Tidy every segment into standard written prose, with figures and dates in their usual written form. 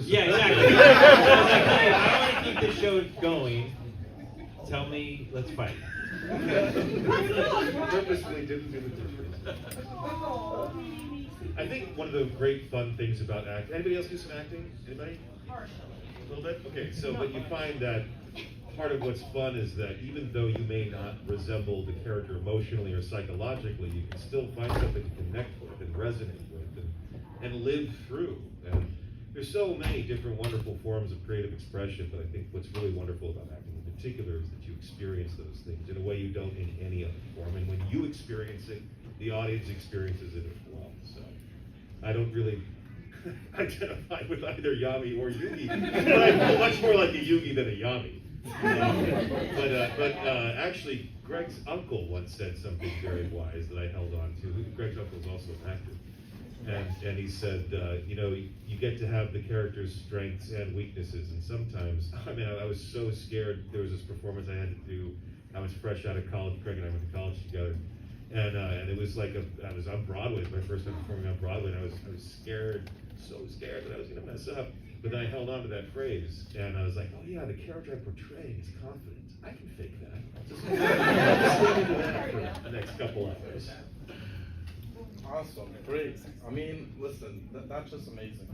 Yeah, exactly. I want to keep the show going. Tell me, let's fight. Purposefully didn't do the dishes. I think one of the great fun things about acting. Anybody else do some acting? Anybody? A little bit? Okay, so but you find that part of what's fun is that even though you may not resemble the character emotionally or psychologically, you can still find something to connect with and resonate with and live through. And there's so many different wonderful forms of creative expression, but I think what's really wonderful about acting in particular is that you experience those things in a way you don't in any other form. And when you experience it, the audience experiences it as well. So I don't really identify with either Yami or Yugi, but I feel much more like a Yugi than a Yami. But actually, Greg's uncle once said something very wise that I held on to. Greg's uncle is also an actor. And he said, you know, you get to have the character's strengths and weaknesses, and sometimes, I mean, I was so scared. There was this performance I had to do. I was fresh out of college. Greg and I went to college together, and it was like I was on Broadway. It was my first time performing on Broadway, and I was scared, so scared that I was going to mess up. But then I held on to that phrase, and I was like, oh yeah, the character I'm portraying is confident. I can fake that. Just lean into that for the next couple hours. Awesome, great. I mean, listen, that's just amazing.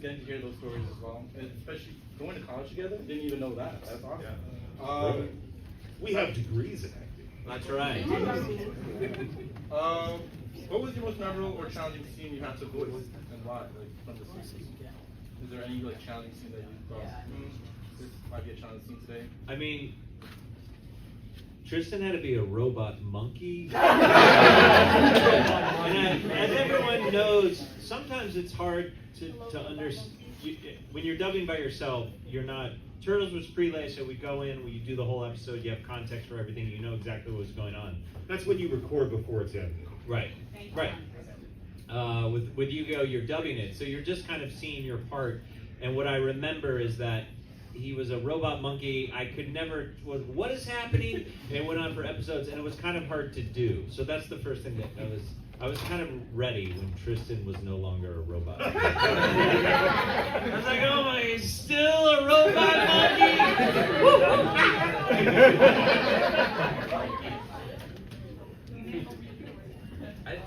Getting to hear those stories as well, and especially going to college together. Didn't even know that. That's awesome. Yeah. We have degrees in acting. That's right. What was your most memorable or challenging scene you had to voice, and why? Like from the series, is there any like challenging scene that you thought this might be a challenging scene today? I mean, Tristan had to be a robot monkey. And as everyone knows, sometimes it's hard to understand. When you're dubbing by yourself, you're not. Turtles was prelay, so we go in, you do the whole episode, you have context for everything, you know exactly what's going on. That's when you record before it's edited. Right, right. With Yugioh, you're dubbing it, so you're just kind of seeing your part. And what I remember is that he was a robot monkey. I could never, what is happening? And it went on for episodes, and it was kind of hard to do. So that's the first thing that I was kind of ready when Tristan was no longer a robot. I was like, oh my, he's still a robot monkey!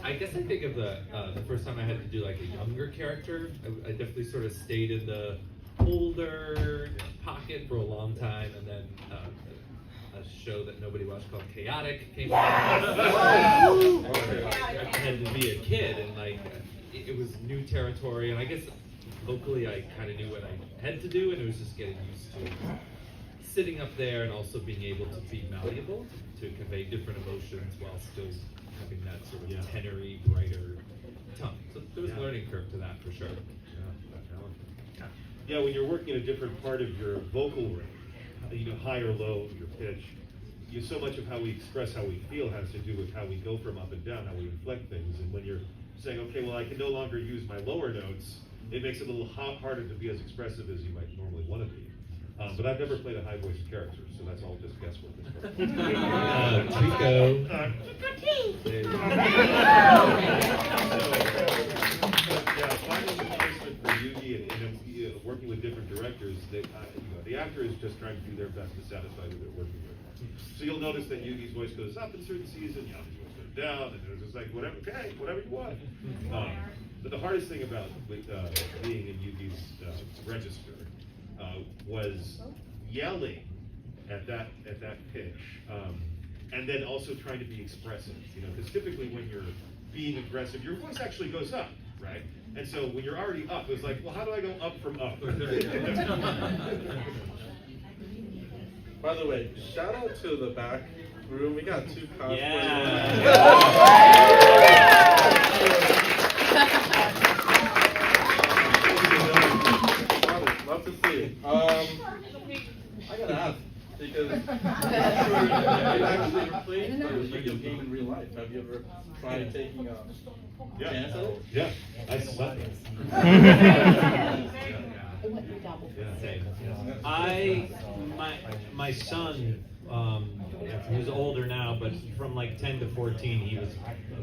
I guess I think of the first time I had to do like a younger character. I definitely sort of stayed in the older pocket for a long time, and then a show that nobody watched called Chaotic came out. I had to be a kid, and like it was new territory, and I guess locally I kind of knew what I had to do, and it was just getting used to sitting up there and also being able to be malleable to convey different emotions while still having that sort of tenory, brighter tongue. So there was a learning curve to that for sure. Yeah, when you're working a different part of your vocal range, you know, high or low, your pitch, so much of how we express how we feel has to do with how we go from up and down, how we inflect things. And when you're saying, okay, well, I can no longer use my lower notes, it makes it a little harder to be as expressive as you might normally want to be. But I've never played a high voice character, so that's all just guesswork. Trico. Finding the placement for Yugi and working with different directors, the actor is just trying to do their best to satisfy who they're working with. So you'll notice that Yugi's voice goes up in certain seasons, Yami's voice goes down, and it's just like, whatever, okay, whatever you want. But the hardest thing about being in Yugi's register was yelling at that pitch, and then also trying to be expressive. You know, because typically when you're being aggressive, your voice actually goes up, right? And so when you're already up, it's like, well, how do I go up from up? By the way, shout out to the back room. We got two cosplayers. Yeah. Love to see it. I gotta ask, because I'm sure you actually played a video game in real life. Have you ever tried taking a chance at it? Yeah, I suck. My son He was older now, but from like 10 to 14, he was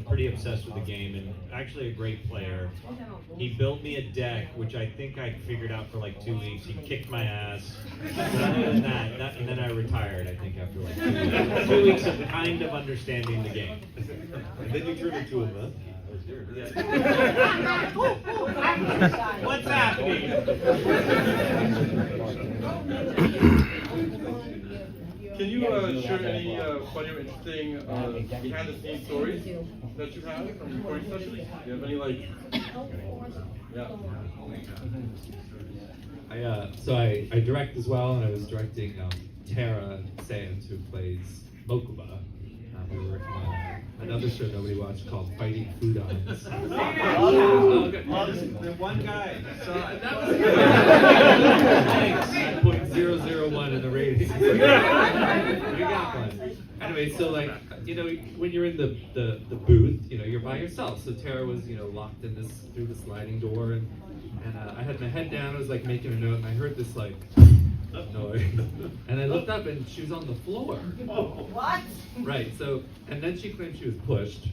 pretty obsessed with the game and actually a great player. He built me a deck, which I think I figured out for like 2 weeks. He kicked my ass. But other than that, and then I retired, I think, after like 2 weeks. 2 weeks of kind of understanding the game. And then you turned into him, huh? What's happening? Can you share any funny or interesting behind-the-scenes stories that you have from recording sessions? Do you have any, like, yeah. I direct as well, and I was directing Tara Sands, who plays Mokuba. We were working on another show nobody watched called Fighting Foodons. Oh, good. Well, this is the one guy. So that was 0.001 in the ratings. We got one. Anyway, so like, when you're in the booth, you're by yourself. So Tara was, locked in through the sliding door, and I had my head down. I was like making a note, and I heard this like noise, and I looked up, and she was on the floor. What? Right. So, and then she claimed she was pushed,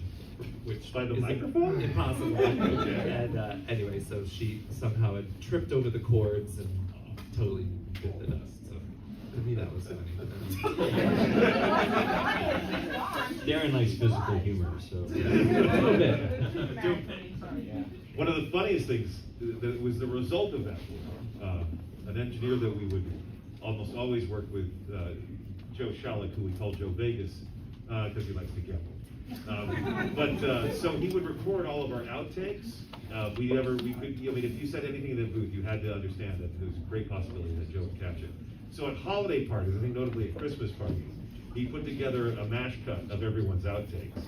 which By the is microphone? impossible. Okay. And anyway, so she somehow had tripped over the cords and totally bit the dust. So to me, that was funny. Darren likes physical humor, so a little bit. One of the funniest things that was the result of that, an engineer that we would almost always work with, Joe Shalek, who we call Joe Vegas, because he likes to gamble. So he would record all of our outtakes. If you said anything in the booth, you had to understand that there was a great possibility that Joe would catch it. So at holiday parties, I think notably at Christmas parties, he put together a mash cut of everyone's outtakes.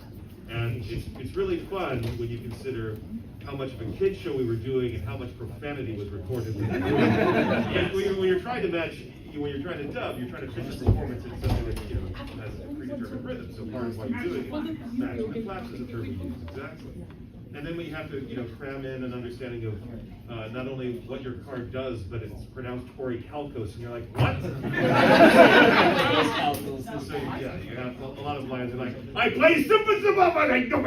And it's really fun when you consider how much of a kid show we were doing and how much profanity was recorded. When you're trying to match, when you're trying to dub, you're trying to pitch a performance in something that has a predetermined rhythm. So part of what you're doing is matching the flaps as a term we use exactly. And then when you have to, cram in an understanding of not only what your card does, but it's pronounced Tori Calcos, and you're like, what? So yeah, you have a lot of lines, and like, I play Super Super, but I don't.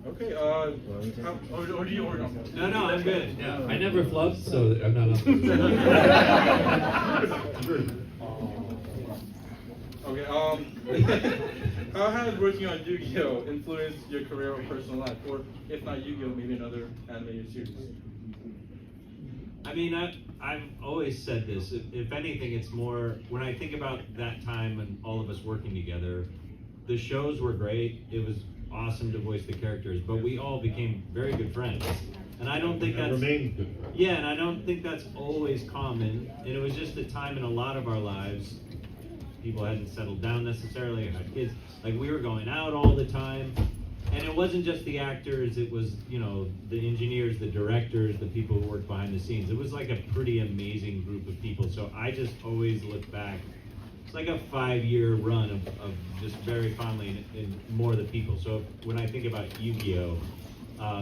Okay, or do you or no? No, I'm good. Yeah, I never flubbed, so I'm not up. Okay, how has working on Yu-Gi-Oh! Influenced your career or personal life? Or if not Yu-Gi-Oh!, maybe another animated series? I mean, I've always said this. If anything, it's more, when I think about that time and all of us working together, the shows were great. It was awesome to voice the characters, but we all became very good friends. And I don't think that's... remain good friends. Yeah, and I don't think that's always common. And it was just a time in a lot of our lives, people hadn't settled down necessarily, or had kids. Like, we were going out all the time. And it wasn't just the actors, it was, the engineers, the directors, the people who worked behind the scenes. It was like a pretty amazing group of people. So I just always look back. It's like a 5-year run of just very fondly in more of the people. So when I think about Yu-Gi-Oh!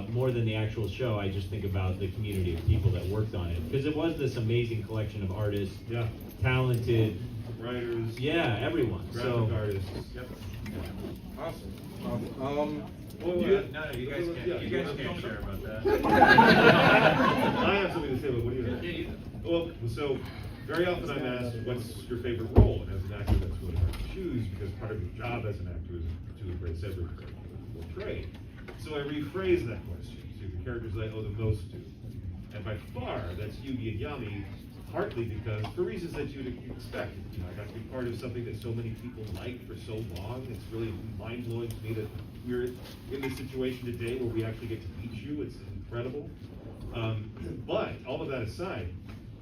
More than the actual show, I just think about the community of people that worked on it. Because it was this amazing collection of artists, talented writers, everyone. graphic artists. Yep. Awesome. No, you guys can't share about that. I have something to say, but what do you think? Well, so very often I'm asked, what's your favorite role? And as an actor, that's really hard to choose because part of your job as an actor is to embrace every character that you portray. So I rephrase that question to the characters that I owe the most to. And by far, that's Yugi and Yami, partly because, for reasons that you'd expect, I got to be part of something that so many people liked for so long. It's really mind-blowing to me that we're in this situation today where we actually get to meet you. It's incredible. But all of that aside,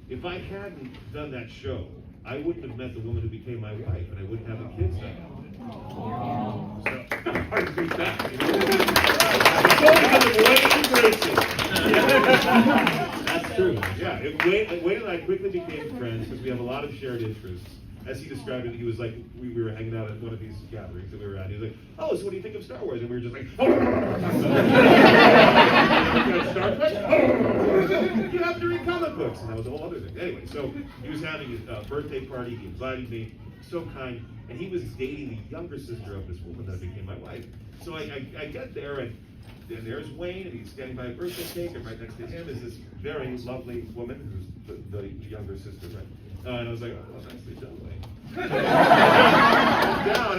if I hadn't done that show, I wouldn't have met the woman who became my wife, and I wouldn't have the kids that I wanted. So, hard to beat that. That's true. Yeah, Wayne and I quickly became friends because we have a lot of shared interests. As he described it, he was like, we were hanging out at one of these gatherings that we were at. He was like, oh, so what do you think of Star Wars? And we were just like, Star Trek? You have to read comic books, and that was a whole other thing. Anyway, so he was having a birthday party. He invited me, so kind, and he was dating the younger sister of this woman that became my wife. So I get there, and there's Wayne, and he's standing by a birthday cake, and right next to him is this very lovely woman who's the younger sister, right? And I was like, oh, nicely done, Wayne. Down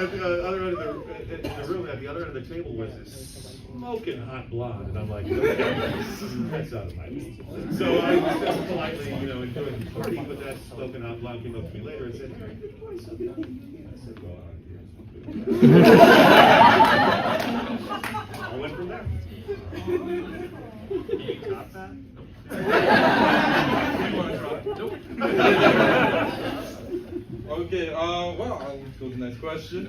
at the other end of the room, at the other end of the table was this smoking hot blonde, and I'm like, that's out of my league. So I was just politely, enjoying the party, but that smoking hot blonde came up to me later and said, "Hey, good boy, so good." I said, well, I went from there. Can you top that? You want to try? Nope. Okay, well, I'll go to the next question.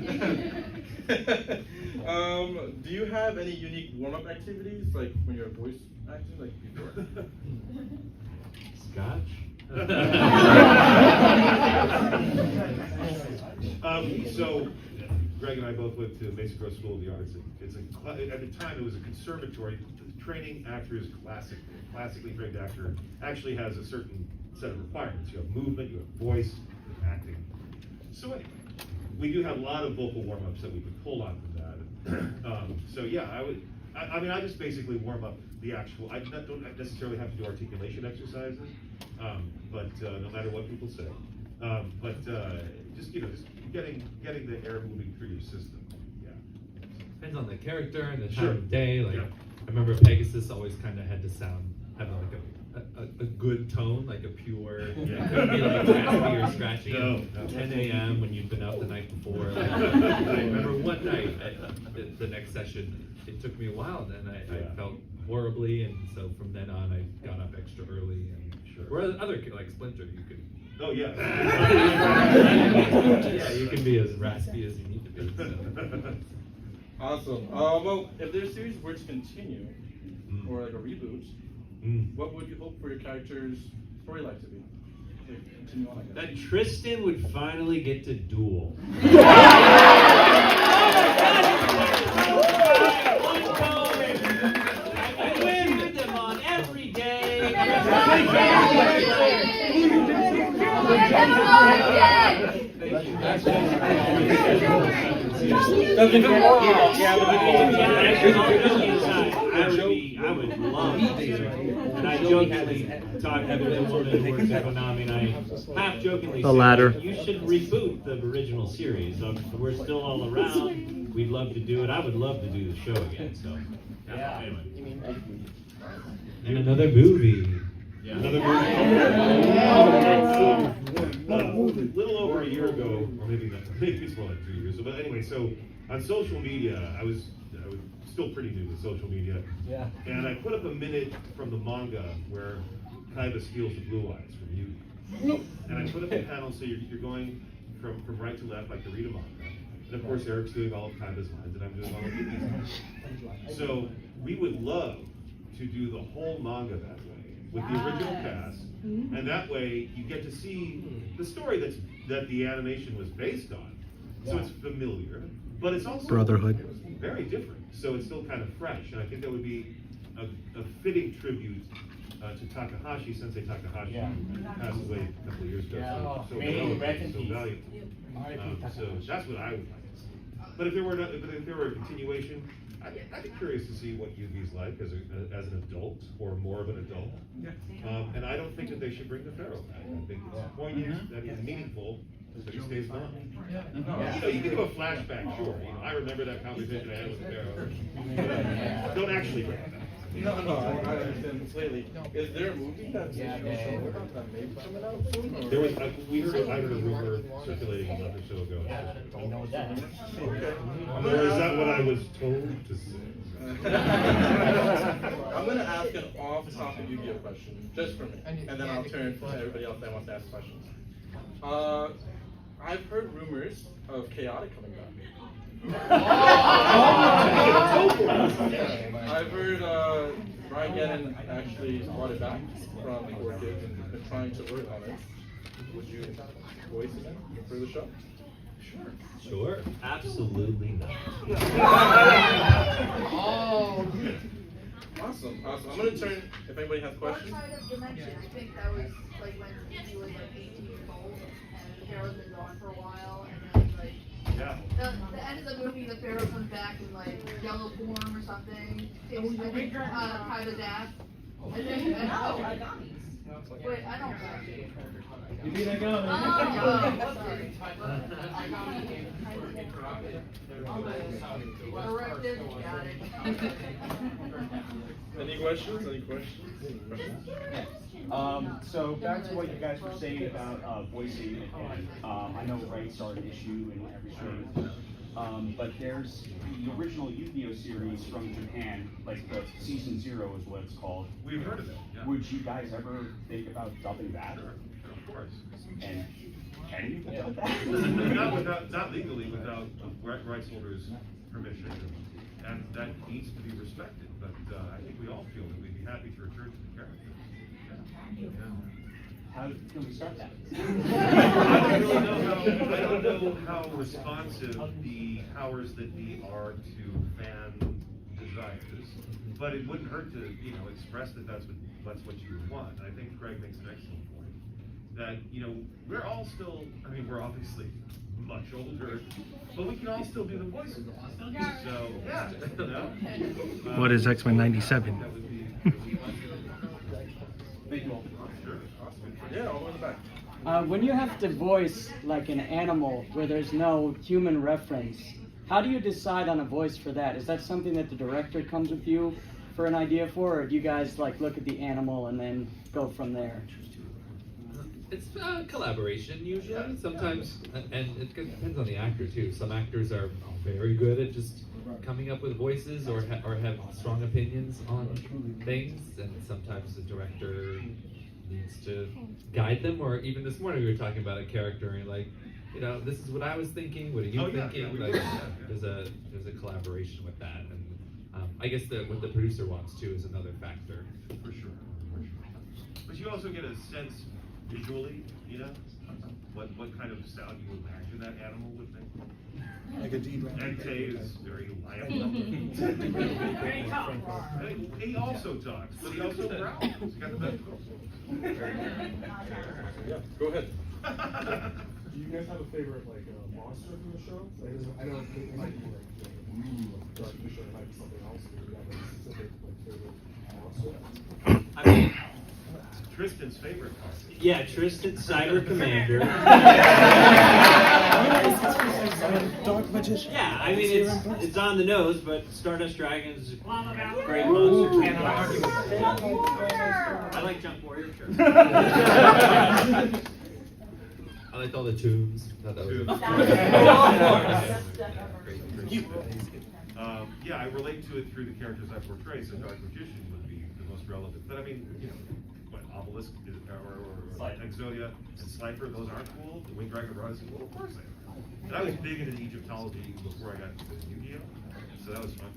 Do you have any unique warm-up activities, like when you're voice acting, like before? Scotch? So, Greg and I both went to Mason Grove School of the Arts. At the time, it was a conservatory. Training actors, classically trained actor, actually has a certain set of requirements. You have movement, you have voice, you have acting. So anyway, we do have a lot of vocal warm-ups that we could pull on from that. So yeah, I just basically warm up the actual, I don't necessarily have to do articulation exercises, but no matter what people say. Just getting the air moving through your system. Yeah. Depends on the character and the time Sure. of day. Like, Yeah. I remember Pegasus always kind of had to have like a good tone, like a pure. Yeah. It couldn't be like raspy or scratchy. No. At 10 a.m. when you'd been up the night before. Like, I remember one night at the next session, it took me a while, and then I felt horribly, and so from then on I got up extra early. And Sure. whereas other like Splinter, you could. Oh yeah. Yeah, you can be as raspy as you need to be. So. Awesome. Well, if their series were to continue, or like a reboot, what would you hope for your character's storyline to be? Like, continue on, I guess. That Tristan would finally get to duel. I win with them on every day. I would love to, and I jokingly talked to the woman who works at Konami, and I half jokingly The said, latter. You should reboot the original series. We're still all around. We'd love to do it. I would love to do the show again. So, anyway. And another movie. Yeah. Another movie. A little over a year ago, or maybe it's more like 2 years. But anyway, so on social media, I was still pretty new to social media. Yeah. And I put up a minute from the manga where Kaiba steals the blue eyes from Yugioh. And I put up a panel so you're going from right to left like the read a manga. And of course Eric's doing all of Kaiba's lines and I'm doing all of Yugioh's lines. So we would love to do the whole manga that way with the original cast. And that way you get to see the story that the animation was based on. So it's familiar, but it's also Brotherhood. very different. So it's still kind of fresh, and I think that would be a fitting tribute to Takahashi, Sensei Takahashi, who passed away a couple of years ago. So valuable. So that's what I would like to see. But if there were a continuation, I'd be curious to see what Yugi's like as an adult or more of an adult. And I don't think that they should bring the Pharaoh back. I think it's poignant, that he's meaningful. So he stays on. You can do a flashback, sure. I remember that conversation I had with the Pharaoh. Don't actually bring it back. No, I understand completely. Is there a movie that's that may be coming out soon? There was, I heard a rumor circulating a month or so ago. Okay. Or is that what I was told to say? I'm going to ask an off-topic Yu-Gi-Oh question, just for me, and then I'll turn to everybody else that wants to ask questions. I've heard rumors of Chaotic coming back. I've heard Brian Gannon actually brought it back from the Orchid and been trying to work on it. Would you voice it for the show? Sure. Absolutely not. Awesome. I'm gonna turn, if anybody has questions. Dark Side of Dimension, I think that was like when he was like 18 years old, and the Pharaoh's been gone for a while, and then like, Yeah. the end of the movie, the Pharaoh comes back in like yellow form or something. I think Kaiba's ass. I think, wait, I don't know. You mean I got Corrected, got it. Any questions? So back to what you guys were saying about voicing, and I know rights are an issue in every show, but there's the original Yu-Gi-Oh series from Japan, like the season 0 is what it's called. We've heard of it. Yeah. Would you guys ever think about dubbing that? Sure, of course. And can you dub that? not legally, without the rights holders' permission, and that needs to be respected. But I think we all feel that we'd be happy to return to the character. Yeah. How can we start that? I don't know how responsive the powers that be are to fan desires, but it wouldn't hurt to express that that's what you would want. And I think Craig makes an excellent point that we're all still. I mean, we're obviously much older, but we can all still do the voices. So yeah, What is X-Men 97? That would be. Thank you all. Sure. Yeah, all in the back. When you have to voice like an animal where there's no human reference, how do you decide on a voice for that? Is that something that the director comes with you for an idea for, or do you guys like look at the animal and then go from there? It's collaboration usually. Sometimes, and it depends on the actor too. Some actors are very good at just coming up with voices or have strong opinions on things, and sometimes the director needs to guide them. Or even this morning we were talking about a character and like, this is what I was thinking. What are you thinking? Yeah, like, there's a collaboration with that, and I guess what the producer wants too is another factor. For sure. But you also get a sense visually, what kind of sound you imagine that animal would make. Like a D drum. Entei is very lively. He also talks, but he also growls. He's got the best voice. Yeah, go ahead. Do you guys have a favorite monster from the show? I know it might be like Dark Fish, or it might be something else. Do you have a specific favorite monster? I mean, Tristan's favorite part. yeah, Tristan, Cyber Commander. Dark Magician. Yeah, I mean it's on the nose, but Stardust Dragon's a great monster. I like Junk Warrior. Sure. I liked all the tunes. Thought that was Yeah, I relate to it through the characters I portray, so Dark Magician would be the most relevant. But I mean, Obelisk or Exodia and Slifer, those aren't cool. The Winged Dragon Rise, well, of course they are. And I was big into Egyptology before I got into Yugioh, so that was fun.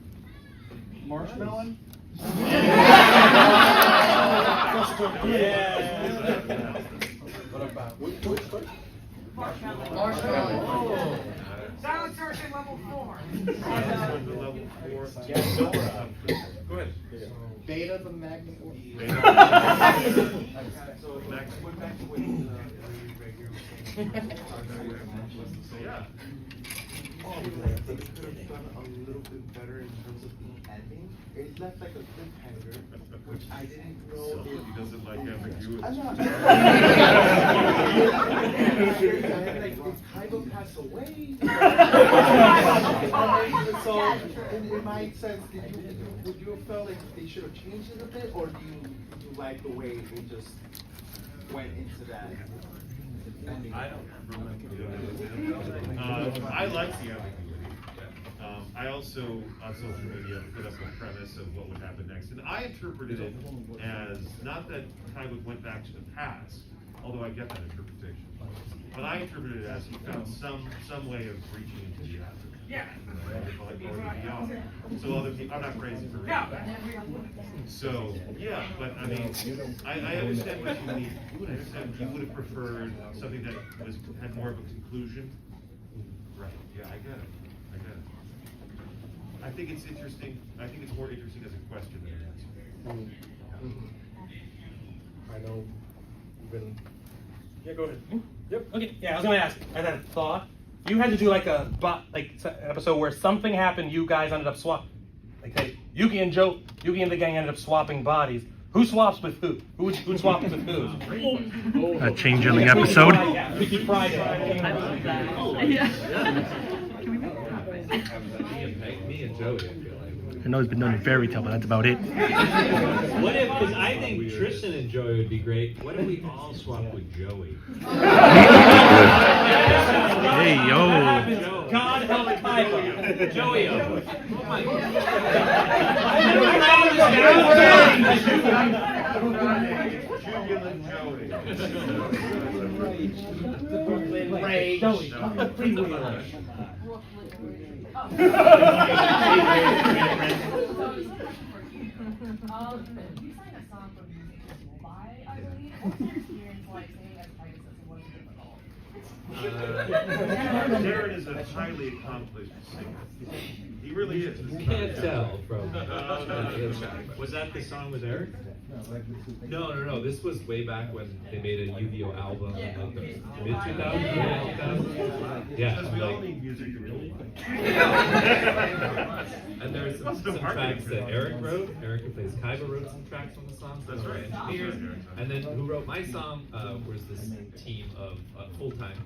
Marshmallow? Yeah. What about which first? Marshmallow. Silent Searching level 4. Level 4. Go ahead. Beta the magnet. Yeah. Could have done a little bit better in terms of the ending. It left like a cliffhanger, which I didn't know. So he doesn't like ambiguity. I'm not. Like, did Kaiba pass away? So, in my sense, would you have felt like they should have changed it a bit, or do you like the way they just went into that ending? I don't remember. I like the ambiguity. I also, on social media, put up a premise of what would happen next. And I interpreted it as, not that Kaiba went back to the past, although I get that interpretation, but I interpreted it as he found some way of reaching into the afterlife. Yeah. Or beyond. So other people, I'm not crazy for reading that. So, yeah, but I mean, I understand what you mean. I understand you would have preferred something that had more of a conclusion. Right, yeah, I get it. think it's interesting. I think it's more interesting as a question than an answer. I know you've been. Yeah, go ahead. Yep. Okay. Yeah, I was gonna ask. I had a thought. You had to do like an episode where something happened. You guys ended up swapping. Like, hey, Yugi and the gang ended up swapping bodies. Who swaps with who? Who swaps with who? A changeling episode. Yeah, Freaky Friday. I love that. Me and Joey, I feel like. I know it's been done in fairy tale, but that's about it. What if, because I think Tristan and Joey would be great, what if we all swap with Joey? Hey, yo. God help Kaiba. Joey, oh my God. Joey. You signed a song for music as Why, I believe. What's your experience like singing as Pegasus and was it difficult? Darren is a highly accomplished singer. He really is. You can't tell from. Was that the song with Eric? No. This was way back when they made a Yugioh album in like the mid 2000s. Yeah. Because we all need music to really. And there's some tracks that Eric wrote. Eric, who plays Kaiba, wrote some tracks on the songs. That's right. Engineers. And then who wrote my song was this team of full-time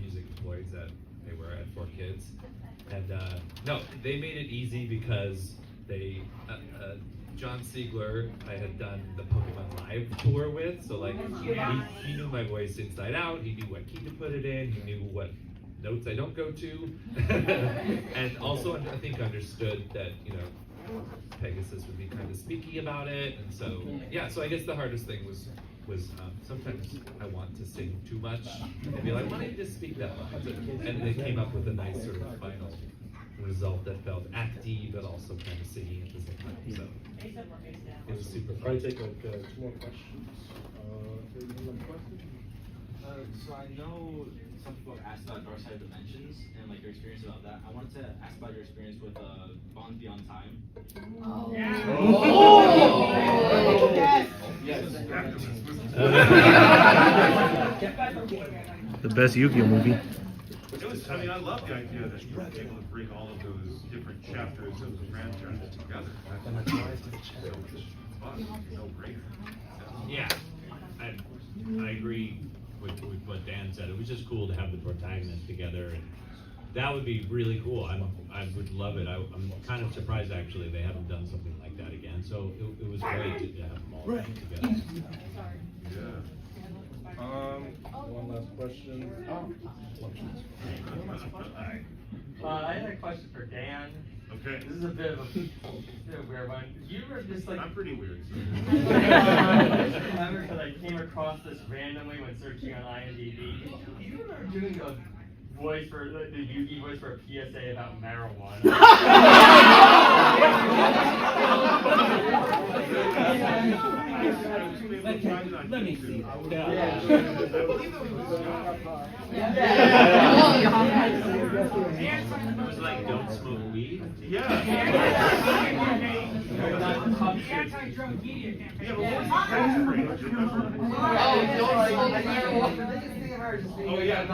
music employees that they were at 4 Kids. And no, they made it easy because they, John Siegler, I had done the Pokemon Live tour with, so like he knew my voice inside out. He knew what key to put it in. He knew what notes I don't go to, and also I think understood that Pegasus would be kind of speaky about it, and so yeah. So I guess the hardest thing was sometimes I want to sing too much and be like, why don't you just speak that much? And they came up with a nice sort of final result that felt acty but also kind of singing at the same time. So it was super fun. Probably take like 2 more questions. So I know some people asked about Dark Side Dimensions and like your experience about that. I wanted to ask about your experience with Bonds Beyond Time. Oh. Yes. The best Yugioh movie. I mean, I love the idea that you were able to bring all of those different chapters of the franchise together. That's no brainer. Yeah, I agree with what Dan said. It was just cool to have the protagonists together, and that would be really cool. I would love it. I'm kind of surprised actually they haven't done something like that again. So it was great to have them all together. Yeah. One last question. I had a question for Dan. Okay. This is a bit of a weird one. You were just like. I'm pretty weird. I remember because I came across this randomly when searching on IMDb. You were doing a voice for the Yugi voice for a PSA about marijuana. Let me see. It was like, don't smoke weed? Yeah. The anti-drug media campaign. Yeah, but what was the catchphrase? Do you remember? Oh, don't smoke marijuana. Oh, yeah.